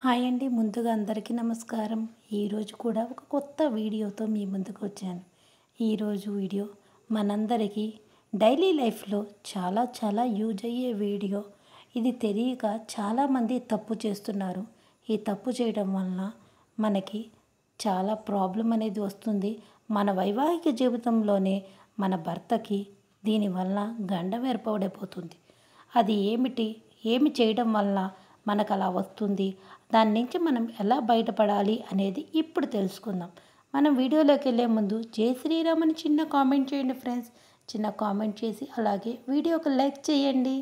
Hi అండి. ముందుగా అందరికీ నమస్కారం. ఈరోజు కూడా ఒక కొత్త వీడియోతో మీ ముందుకు వచ్చాను. ఈరోజు వీడియో మనందరికీ డైలీ లైఫ్లో చాలా యూజ్ అయ్యే వీడియో. ఇది తెలియక చాలామంది తప్పు చేస్తున్నారు. ఈ తప్పు చేయడం వలన మనకి చాలా ప్రాబ్లం అనేది వస్తుంది. మన వైవాహిక జీవితంలోనే మన భర్తకి దీనివల్ల గండం ఏర్పడిపోతుంది. అది ఏమి చేయడం వల్ల మనకు అలా వస్తుంది, దాని నుంచి మనం ఎలా బయటపడాలి అనేది ఇప్పుడు తెలుసుకుందాం. మనం వీడియోలోకి వెళ్ళే ముందు జై శ్రీరామ్ అని చిన్న కామెంట్ చేయండి ఫ్రెండ్స్. చిన్న కామెంట్ చేసి అలాగే వీడియోకి లైక్ చేయండి.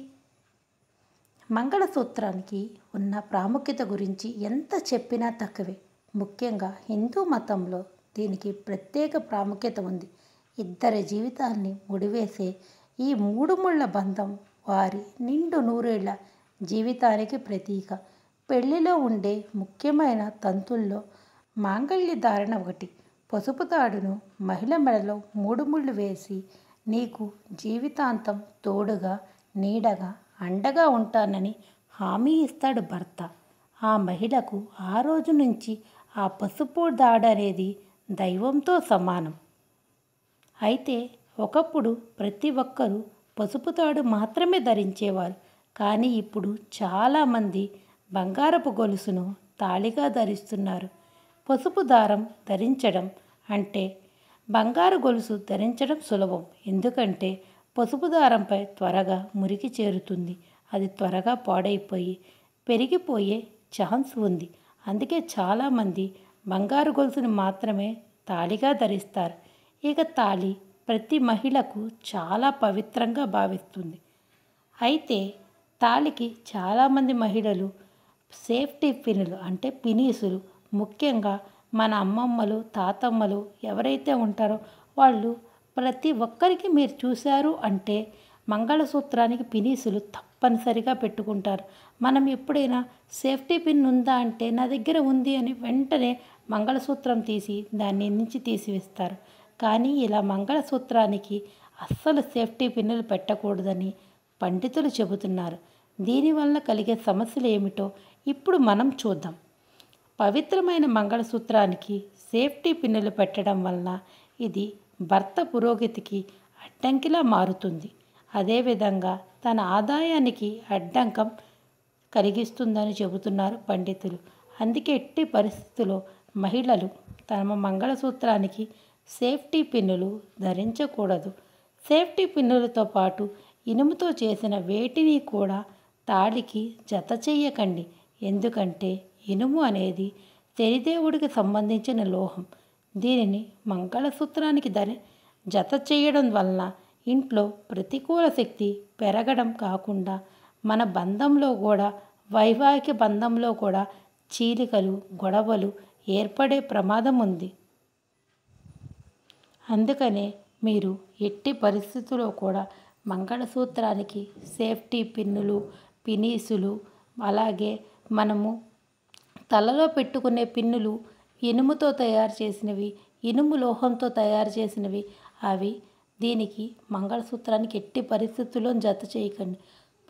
మంగళసూత్రానికి ఉన్న ప్రాముఖ్యత గురించి ఎంత చెప్పినా తక్కువే. ముఖ్యంగా హిందూ మతంలో దీనికి ప్రత్యేక ప్రాముఖ్యత ఉంది. ఇద్దరి జీవితాన్ని ముడివేసే ఈ మూడు ముళ్ళ బంధం వారి నిండు నూరేళ్ల జీవితానికి ప్రతీక. పెళ్లిలో ఉండే ముఖ్యమైన తంతుల్లో మాంగళ్య ధారణ ఒకటి. పసుపు తాడును మహిళ మెడలో మూడు ముళ్ళు వేసి నీకు జీవితాంతం తోడుగా నీడగా అండగా ఉంటానని హామీ ఇస్తాడు భర్త. ఆ మహిళకు ఆ రోజు నుంచి ఆ పసుపు దాడనేది దైవంతో సమానం. అయితే ఒకప్పుడు ప్రతి ఒక్కరూ పసుపు తాడు మాత్రమే ధరించేవారు. కానీ ఇప్పుడు చాలామంది బంగారపు గొలుసును తాళిగా ధరిస్తున్నారు. పసుపు దారం ధరించడం అంటే బంగారు గొలుసు ధరించడం సులభం. ఎందుకంటే పసుపు దారంపై త్వరగా మురికి చేరుతుంది. అది త్వరగా పాడైపోయి పెరిగిపోయే ఛాన్స్ ఉంది. అందుకే చాలామంది బంగారు గొలుసును మాత్రమే తాళిగా ధరిస్తారు. ఇక తాళి ప్రతి మహిళకు చాలా పవిత్రంగా భావిస్తుంది. అయితే తాళికి చాలామంది మహిళలు సేఫ్టీ పిన్నులు అంటే పినీసులు, ముఖ్యంగా మన అమ్మమ్మలు తాతమ్మలు ఎవరైతే ఉంటారో వాళ్ళు ప్రతి ఒక్కరికి మీరు చూశారు అంటే మంగళసూత్రానికి పినీసులు తప్పనిసరిగా పెట్టుకుంటారు. మనం ఎప్పుడైనా సేఫ్టీ పిన్ ఉందా అంటే నా దగ్గర ఉంది అని వెంటనే మంగళసూత్రం తీసి దాన్ని నుంచి తీసివేస్తారు. కానీ ఇలా మంగళసూత్రానికి అస్సలు సేఫ్టీ పిన్నులు పెట్టకూడదని పండితులు చెబుతున్నారు. దీనివల్ల కలిగే సమస్యలు ఏమిటో ఇప్పుడు మనం చూద్దాం. పవిత్రమైన మంగళసూత్రానికి సేఫ్టీ పిన్నులు పెట్టడం వలన ఇది భర్త పురోగతికి అడ్డంకిలా మారుతుంది. అదేవిధంగా తన ఆదాయానికి అడ్డంకం కలిగిస్తుందని చెబుతున్నారు పండితులు. అందుకే ఎట్టి పరిస్థితుల్లో మహిళలు తమ మంగళసూత్రానికి సేఫ్టీ పిన్నులు ధరించకూడదు. సేఫ్టీ పిన్నులతో పాటు ఇనుముతో చేసిన వేటిని కూడా తాళికి జత చేయకండి. ఎందుకంటే ఇనుము అనేది శనిదేవుడికి సంబంధించిన లోహం. దీనిని మంగళసూత్రానికి జత చేయడం వలన ఇంట్లో ప్రతికూల శక్తి పెరగడం కాకుండా మన బంధంలో కూడా వైవాహిక బంధంలో కూడా చీలికలు గొడవలు ఏర్పడే ప్రమాదం ఉంది. అందుకనే మీరు ఎట్టి పరిస్థితుల్లో కూడా మంగళసూత్రానికి సేఫ్టీ పిన్నులు పినీసులు అలాగే మనము తలలో పెట్టుకునే పిన్నులు ఇనుముతో తయారు చేసినవి, ఇనుము లోహంతో తయారు చేసినవి అవి దీనికి మంగళసూత్రానికి ఎట్టి పరిస్థితుల్లో జత చేయకండి.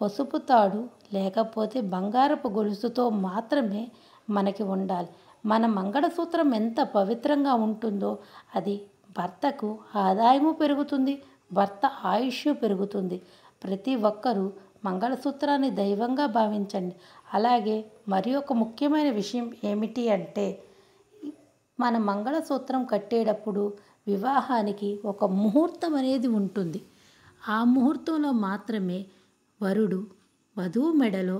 పసుపు తాడు లేకపోతే బంగారపు గొలుసుతో మాత్రమే మనకి ఉండాలి. మన మంగళసూత్రం ఎంత పవిత్రంగా ఉంటుందో అది భర్తకు ఆదాయము పెరుగుతుంది, భర్త ఆయుష్ పెరుగుతుంది. ప్రతి ఒక్కరూ మంగళసూత్రాన్ని దైవంగా భావించండి. అలాగే మరి ఒక ముఖ్యమైన విషయం ఏమిటి అంటే మన మంగళసూత్రం కట్టేటప్పుడు వివాహానికి ఒక ముహూర్తం అనేది ఉంటుంది. ఆ ముహూర్తంలో మాత్రమే వరుడు వధువు మెడలో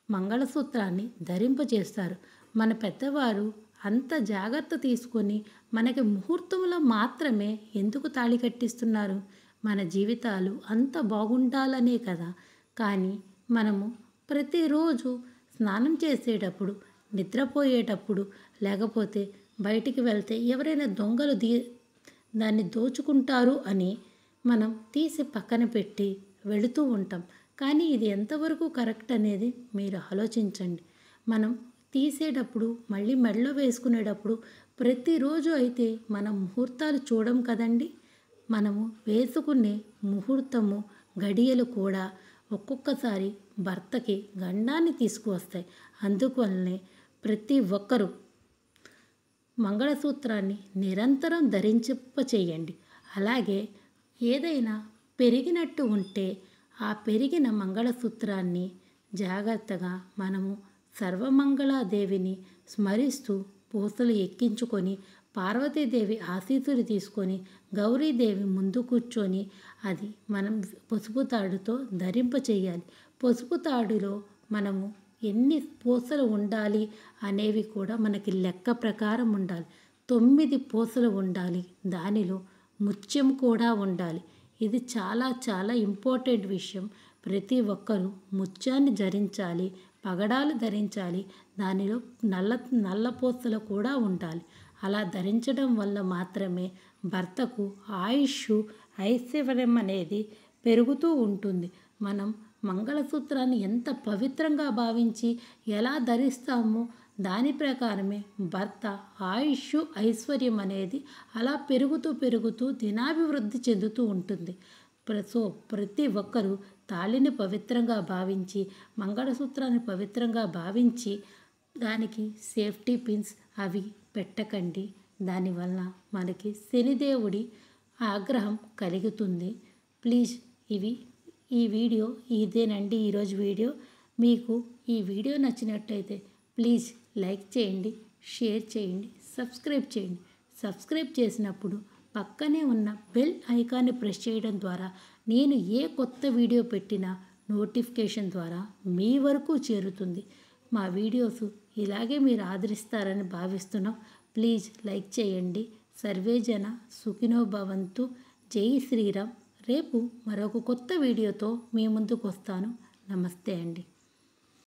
మంగళసూత్రాన్ని ధరింపజేస్తారు. మన పెద్దవారు అంత జాగ్రత్త తీసుకొని మనకి ముహూర్తంలో మాత్రమే ఎందుకు తాళి కట్టిస్తున్నారు? మన జీవితాలు అంత బాగుండాలనే కదా. కానీ మనము ప్రతిరోజు స్నానం చేసేటప్పుడు, నిద్రపోయేటప్పుడు లేకపోతే బయటికి వెళ్తే ఎవరైనా దొంగలు దాన్ని దోచుకుంటారు అని మనం తీసి పక్కన పెట్టి వెళుతూ ఉంటాం. కానీ ఇది ఎంతవరకు కరెక్ట్ అనేది మీరు ఆలోచించండి. మనం తీసేటప్పుడు మళ్ళీ మెడలో వేసుకునేటప్పుడు ప్రతిరోజు అయితే మనం ముహూర్తాలు చూడం కదండి. మనము వేసుకునే ముహూర్తము గడియలు కూడా ఒక్కొక్కసారి భర్తకి గండాన్ని తీసుకువస్తాయి. అందువల్లనే ప్రతి ఒక్కరూ మంగళసూత్రాన్ని నిరంతరం ధరింపచేయండి. అలాగే ఏదైనా పెరిగినట్టు ఉంటే ఆ పెరిగిన మంగళసూత్రాన్ని జాగ్రత్తగా మనము సర్వమంగళాదేవిని స్మరిస్తూ పూసలు ఎక్కించుకొని పార్వతీదేవి ఆశీస్సులు తీసుకొని గౌరీదేవి ముందు కూర్చొని అది మనం పసుపు తాడుతో ధరింపచేయాలి. పసుపు తాడులో మనము ఎన్ని పూసలు ఉండాలి అనేవి కూడా మనకి లెక్క ప్రకారం ఉండాలి. 9 పూసలు ఉండాలి. దానిలో ముత్యం కూడా ఉండాలి. ఇది చాలా చాలా ఇంపార్టెంట్ విషయం. ప్రతి ఒక్కరూ ముత్యాన్ని ధరించాలి, పగడాలు ధరించాలి. దానిలో నల్ల పూసలు కూడా ఉండాలి. అలా ధరించడం వల్ల మాత్రమే భర్తకు ఆయుష్, ఐశ్వర్యం అనేది పెరుగుతూ ఉంటుంది. మనం మంగళసూత్రాన్ని ఎంత పవిత్రంగా భావించి ఎలా ధరిస్తామో దాని ప్రకారమే భర్త ఆయుష్, ఐశ్వర్యం అనేది అలా పెరుగుతూ దినాభివృద్ధి చెందుతూ ఉంటుంది. ప్రతి ఒక్కరూ తాళిని పవిత్రంగా భావించి, మంగళసూత్రాన్ని పవిత్రంగా భావించి దానికి సేఫ్టీ పిన్స్ అవి పెట్టకండి. దానివల్ల మనకి శనిదేవుడి ఆగ్రహం కలుగుతుంది. ప్లీజ్ ఈ వీడియో ఇదేనండి ఈరోజు వీడియో. మీకు ఈ వీడియో నచ్చినట్టయితే ప్లీజ్ లైక్ చేయండి, షేర్ చేయండి, సబ్స్క్రైబ్ చేయండి. సబ్స్క్రైబ్ చేసినప్పుడు పక్కనే ఉన్న బెల్ ఐకాన్ని ప్రెస్ చేయడం ద్వారా నేను ఏ కొత్త వీడియో పెట్టినా నోటిఫికేషన్ ద్వారా మీ వరకు చేరుతుంది. మా వీడియోస్ ఇలాగే మీరు ఆదరిస్తారని భావిస్తున్నాం. ప్లీజ్ లైక్ చేయండి. సర్వేజన సుఖినో భవంతు. జై శ్రీరామ్. రేపు మరొక కొత్త వీడియోతో మీ ముందుకు వస్తాను. నమస్తే అండి.